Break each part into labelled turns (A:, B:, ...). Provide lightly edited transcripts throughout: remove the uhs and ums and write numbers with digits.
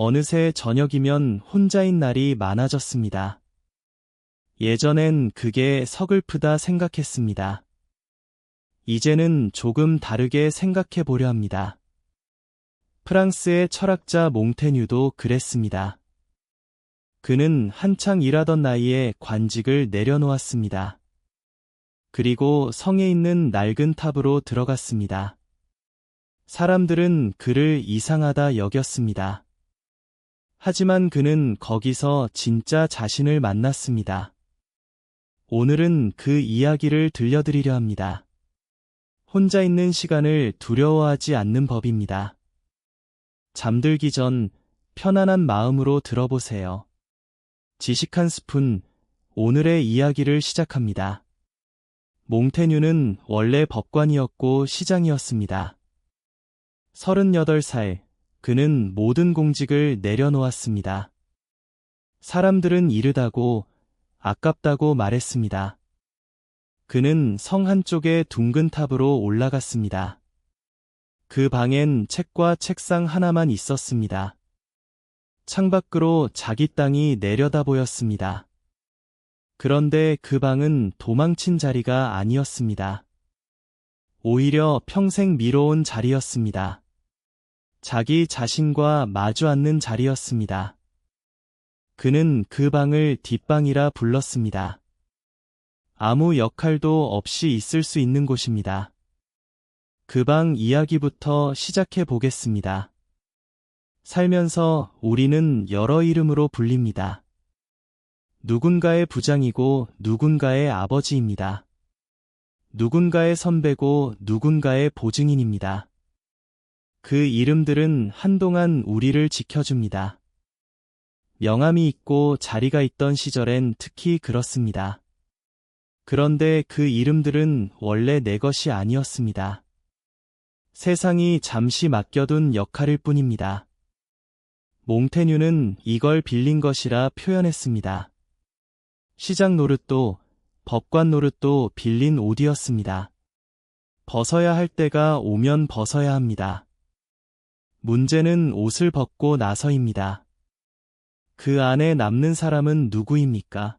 A: 어느새 저녁이면 혼자인 날이 많아졌습니다. 예전엔 그게 서글프다 생각했습니다. 이제는 조금 다르게 생각해 보려 합니다. 프랑스의 철학자 몽테뉴도 그랬습니다. 그는 한창 일하던 나이에 관직을 내려놓았습니다. 그리고 성에 있는 낡은 탑으로 들어갔습니다. 사람들은 그를 이상하다 여겼습니다. 하지만 그는 거기서 진짜 자신을 만났습니다. 오늘은 그 이야기를 들려드리려 합니다. 혼자 있는 시간을 두려워하지 않는 법입니다. 잠들기 전 편안한 마음으로 들어보세요. 지식 한 스푼, 오늘의 이야기를 시작합니다. 몽테뉴는 원래 법관이었고 시장이었습니다. 38살, 그는 모든 공직을 내려놓았습니다. 사람들은 이르다고, 아깝다고 말했습니다. 그는 성 한쪽의 둥근 탑으로 올라갔습니다. 그 방엔 책과 책상 하나만 있었습니다. 창밖으로 자기 땅이 내려다 보였습니다. 그런데 그 방은 도망친 자리가 아니었습니다. 오히려 평생 미뤄온 자리였습니다. 자기 자신과 마주 앉는 자리였습니다. 그는 그 방을 뒷방이라 불렀습니다. 아무 역할도 없이 있을 수 있는 곳입니다. 그 방 이야기부터 시작해 보겠습니다. 살면서 우리는 여러 이름으로 불립니다. 누군가의 부장이고 누군가의 아버지입니다. 누군가의 선배고 누군가의 보증인입니다. 그 이름들은 한동안 우리를 지켜줍니다. 명함이 있고 자리가 있던 시절엔 특히 그렇습니다. 그런데 그 이름들은 원래 내 것이 아니었습니다. 세상이 잠시 맡겨둔 역할일 뿐입니다. 몽테뉴는 이걸 빌린 것이라 표현했습니다. 시장 노릇도, 법관 노릇도 빌린 옷이었습니다. 벗어야 할 때가 오면 벗어야 합니다. 문제는 옷을 벗고 나서입니다. 그 안에 남는 사람은 누구입니까?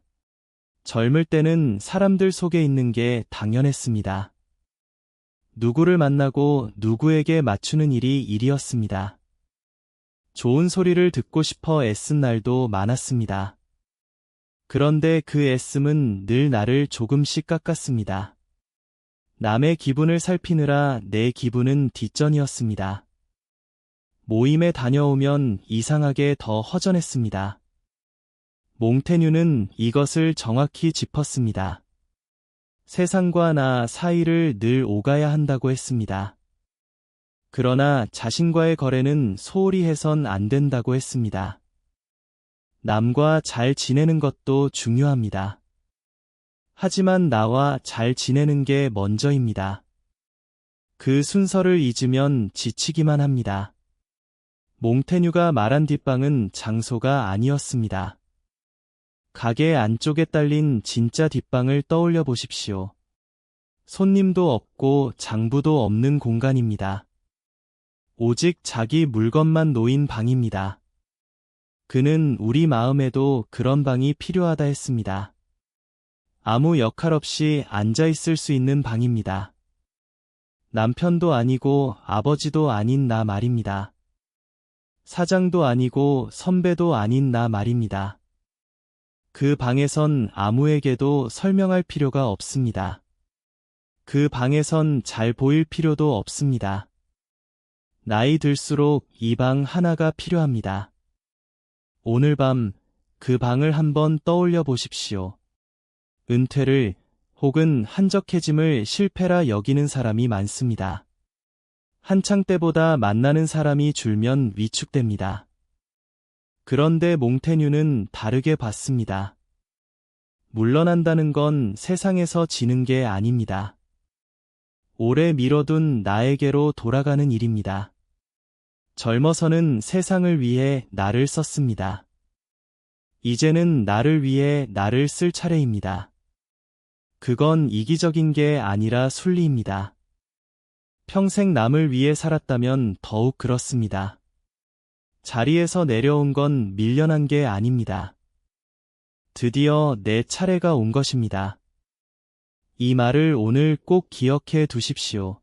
A: 젊을 때는 사람들 속에 있는 게 당연했습니다. 누구를 만나고 누구에게 맞추는 일이 일이었습니다. 좋은 소리를 듣고 싶어 애쓴 날도 많았습니다. 그런데 그 애씀은 늘 나를 조금씩 깎았습니다. 남의 기분을 살피느라 내 기분은 뒷전이었습니다. 모임에 다녀오면 이상하게 더 허전했습니다. 몽테뉴는 이것을 정확히 짚었습니다. 세상과 나 사이를 늘 오가야 한다고 했습니다. 그러나 자신과의 거래는 소홀히 해선 안 된다고 했습니다. 남과 잘 지내는 것도 중요합니다. 하지만 나와 잘 지내는 게 먼저입니다. 그 순서를 잊으면 지치기만 합니다. 몽테뉴가 말한 뒷방은 장소가 아니었습니다. 가게 안쪽에 딸린 진짜 뒷방을 떠올려 보십시오. 손님도 없고 장부도 없는 공간입니다. 오직 자기 물건만 놓인 방입니다. 그는 우리 마음에도 그런 방이 필요하다 했습니다. 아무 역할 없이 앉아 있을 수 있는 방입니다. 남편도 아니고 아버지도 아닌 나 말입니다. 사장도 아니고 선배도 아닌 나 말입니다. 그 방에선 아무에게도 설명할 필요가 없습니다. 그 방에선 잘 보일 필요도 없습니다. 나이 들수록 이 방 하나가 필요합니다. 오늘 밤 그 방을 한번 떠올려 보십시오. 은퇴를 혹은 한적해짐을 실패라 여기는 사람이 많습니다. 한창 때보다 만나는 사람이 줄면 위축됩니다. 그런데 몽테뉴는 다르게 봤습니다. 물러난다는 건 세상에서 지는 게 아닙니다. 오래 미뤄둔 나에게로 돌아가는 일입니다. 젊어서는 세상을 위해 나를 썼습니다. 이제는 나를 위해 나를 쓸 차례입니다. 그건 이기적인 게 아니라 순리입니다. 평생 남을 위해 살았다면 더욱 그렇습니다. 자리에서 내려온 건 밀려난 게 아닙니다. 드디어 내 차례가 온 것입니다. 이 말을 오늘 꼭 기억해 두십시오.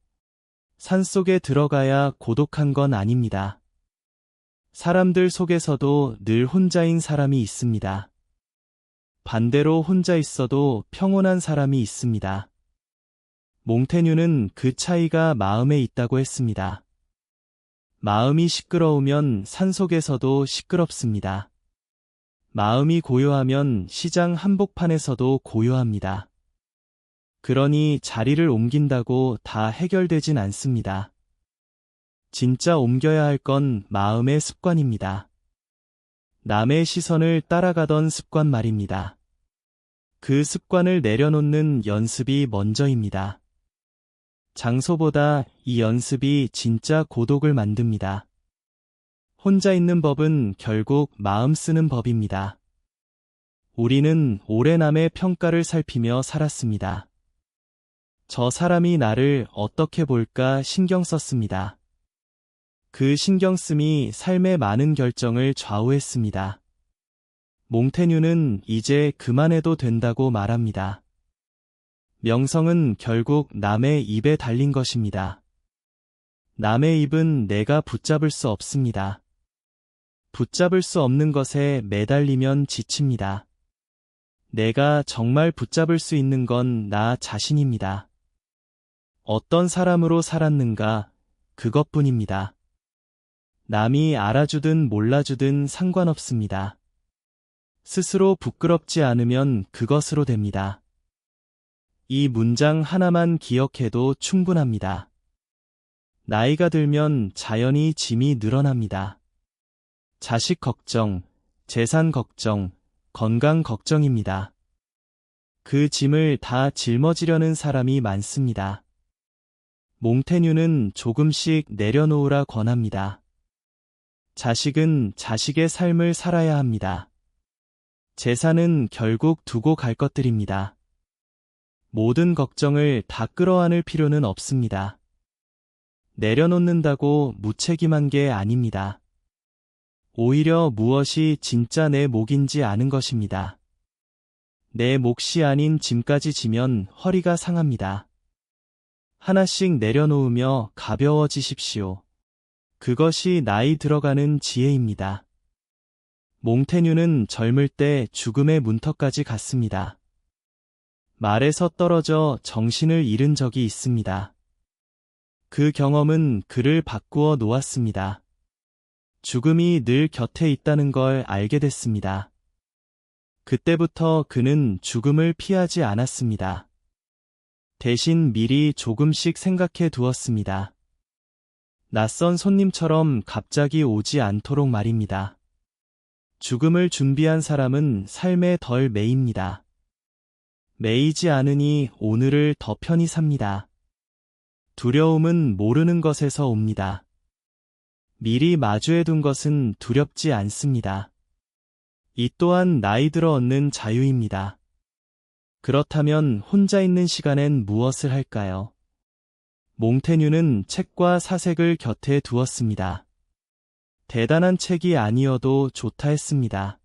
A: 산속에 들어가야 고독한 건 아닙니다. 사람들 속에서도 늘 혼자인 사람이 있습니다. 반대로 혼자 있어도 평온한 사람이 있습니다. 몽테뉴는 그 차이가 마음에 있다고 했습니다. 마음이 시끄러우면 산속에서도 시끄럽습니다. 마음이 고요하면 시장 한복판에서도 고요합니다. 그러니 자리를 옮긴다고 다 해결되진 않습니다. 진짜 옮겨야 할 건 마음의 습관입니다. 남의 시선을 따라가던 습관 말입니다. 그 습관을 내려놓는 연습이 먼저입니다. 장소보다 이 연습이 진짜 고독을 만듭니다. 혼자 있는 법은 결국 마음 쓰는 법입니다. 우리는 오래 남의 평가를 살피며 살았습니다. 저 사람이 나를 어떻게 볼까 신경 썼습니다. 그 신경씀이 삶의 많은 결정을 좌우했습니다. 몽테뉴는 이제 그만해도 된다고 말합니다. 명성은 결국 남의 입에 달린 것입니다. 남의 입은 내가 붙잡을 수 없습니다. 붙잡을 수 없는 것에 매달리면 지칩니다. 내가 정말 붙잡을 수 있는 건 나 자신입니다. 어떤 사람으로 살았는가, 그것뿐입니다. 남이 알아주든 몰라주든 상관없습니다. 스스로 부끄럽지 않으면 그것으로 됩니다. 이 문장 하나만 기억해도 충분합니다. 나이가 들면 자연히 짐이 늘어납니다. 자식 걱정, 재산 걱정, 건강 걱정입니다. 그 짐을 다 짊어지려는 사람이 많습니다. 몽테뉴는 조금씩 내려놓으라 권합니다. 자식은 자식의 삶을 살아야 합니다. 재산은 결국 두고 갈 것들입니다. 모든 걱정을 다 끌어안을 필요는 없습니다. 내려놓는다고 무책임한 게 아닙니다. 오히려 무엇이 진짜 내 몫인지 아는 것입니다. 내 몫이 아닌 짐까지 지면 허리가 상합니다. 하나씩 내려놓으며 가벼워지십시오. 그것이 나이 들어가는 지혜입니다. 몽테뉴는 젊을 때 죽음의 문턱까지 갔습니다. 말에서 떨어져 정신을 잃은 적이 있습니다. 그 경험은 그를 바꾸어 놓았습니다. 죽음이 늘 곁에 있다는 걸 알게 됐습니다. 그때부터 그는 죽음을 피하지 않았습니다. 대신 미리 조금씩 생각해 두었습니다. 낯선 손님처럼 갑자기 오지 않도록 말입니다. 죽음을 준비한 사람은 삶에 덜 매입니다. 매이지 않으니 오늘을 더 편히 삽니다. 두려움은 모르는 것에서 옵니다. 미리 마주해둔 것은 두렵지 않습니다. 이 또한 나이 들어 얻는 자유입니다. 그렇다면 혼자 있는 시간엔 무엇을 할까요? 몽테뉴는 책과 사색을 곁에 두었습니다. 대단한 책이 아니어도 좋다 했습니다.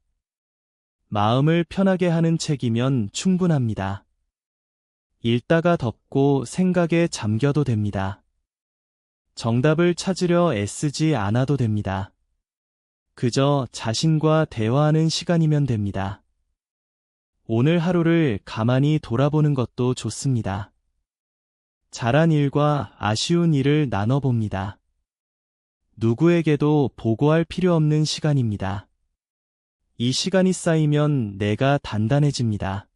A: 마음을 편하게 하는 책이면 충분합니다. 읽다가 덮고 생각에 잠겨도 됩니다. 정답을 찾으려 애쓰지 않아도 됩니다. 그저 자신과 대화하는 시간이면 됩니다. 오늘 하루를 가만히 돌아보는 것도 좋습니다. 잘한 일과 아쉬운 일을 나눠봅니다. 누구에게도 보고할 필요 없는 시간입니다. 이 시간이 쌓이면 내가 단단해집니다.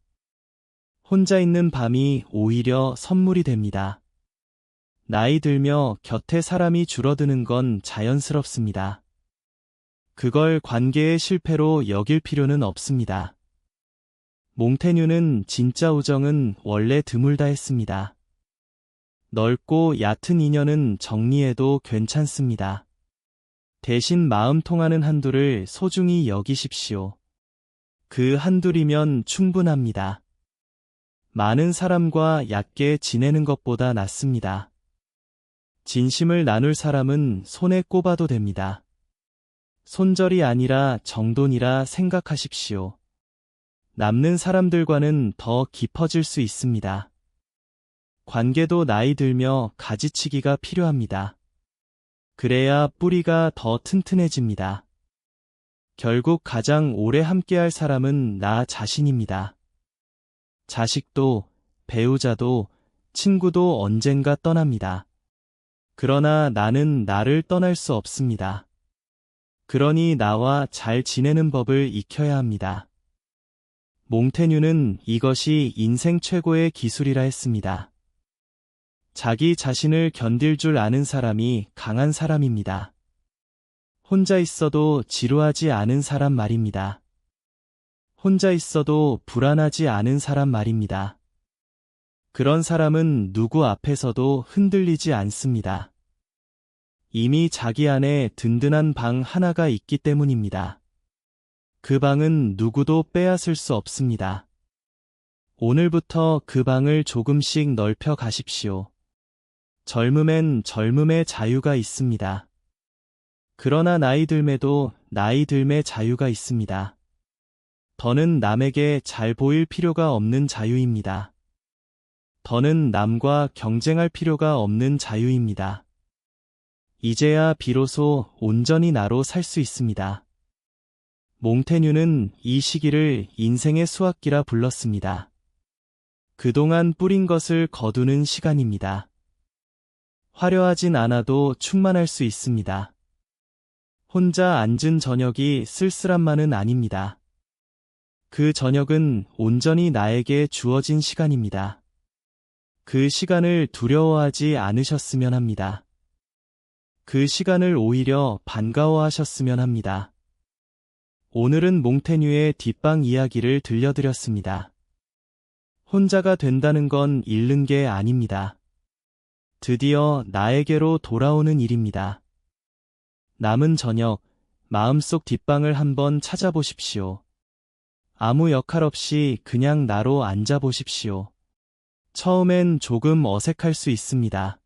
A: 혼자 있는 밤이 오히려 선물이 됩니다. 나이 들며 곁에 사람이 줄어드는 건 자연스럽습니다. 그걸 관계의 실패로 여길 필요는 없습니다. 몽테뉴는 진짜 우정은 원래 드물다 했습니다. 넓고 얕은 인연은 정리해도 괜찮습니다. 대신 마음 통하는 한둘을 소중히 여기십시오. 그 한둘이면 충분합니다. 많은 사람과 얕게 지내는 것보다 낫습니다. 진심을 나눌 사람은 손에 꼽아도 됩니다. 손절이 아니라 정돈이라 생각하십시오. 남는 사람들과는 더 깊어질 수 있습니다. 관계도 나이 들며 가지치기가 필요합니다. 그래야 뿌리가 더 튼튼해집니다. 결국 가장 오래 함께할 사람은 나 자신입니다. 자식도, 배우자도, 친구도 언젠가 떠납니다. 그러나 나는 나를 떠날 수 없습니다. 그러니 나와 잘 지내는 법을 익혀야 합니다. 몽테뉴는 이것이 인생 최고의 기술이라 했습니다. 자기 자신을 견딜 줄 아는 사람이 강한 사람입니다. 혼자 있어도 지루하지 않은 사람 말입니다. 혼자 있어도 불안하지 않은 사람 말입니다. 그런 사람은 누구 앞에서도 흔들리지 않습니다. 이미 자기 안에 든든한 방 하나가 있기 때문입니다. 그 방은 누구도 빼앗을 수 없습니다. 오늘부터 그 방을 조금씩 넓혀 가십시오. 젊음엔 젊음의 자유가 있습니다. 그러나 나이 들매도 나이 들매 자유가 있습니다. 더는 남에게 잘 보일 필요가 없는 자유입니다. 더는 남과 경쟁할 필요가 없는 자유입니다. 이제야 비로소 온전히 나로 살 수 있습니다. 몽테뉴는 이 시기를 인생의 수학기라 불렀습니다. 그동안 뿌린 것을 거두는 시간입니다. 화려하진 않아도 충만할 수 있습니다. 혼자 앉은 저녁이 쓸쓸함만은 아닙니다. 그 저녁은 온전히 나에게 주어진 시간입니다. 그 시간을 두려워하지 않으셨으면 합니다. 그 시간을 오히려 반가워하셨으면 합니다. 오늘은 몽테뉴의 뒷방 이야기를 들려드렸습니다. 혼자가 된다는 건 잃는 게 아닙니다. 드디어 나에게로 돌아오는 일입니다. 남은 저녁, 마음속 뒷방을 한번 찾아보십시오. 아무 역할 없이 그냥 나로 앉아보십시오. 처음엔 조금 어색할 수 있습니다.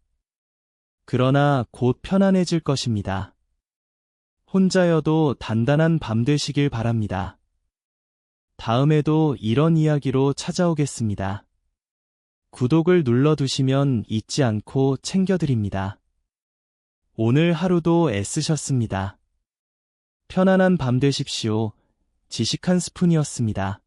A: 그러나 곧 편안해질 것입니다. 혼자여도 단단한 밤 되시길 바랍니다. 다음에도 이런 이야기로 찾아오겠습니다. 구독을 눌러두시면 잊지 않고 챙겨드립니다. 오늘 하루도 애쓰셨습니다. 편안한 밤 되십시오. 지식 한 스푼이었습니다.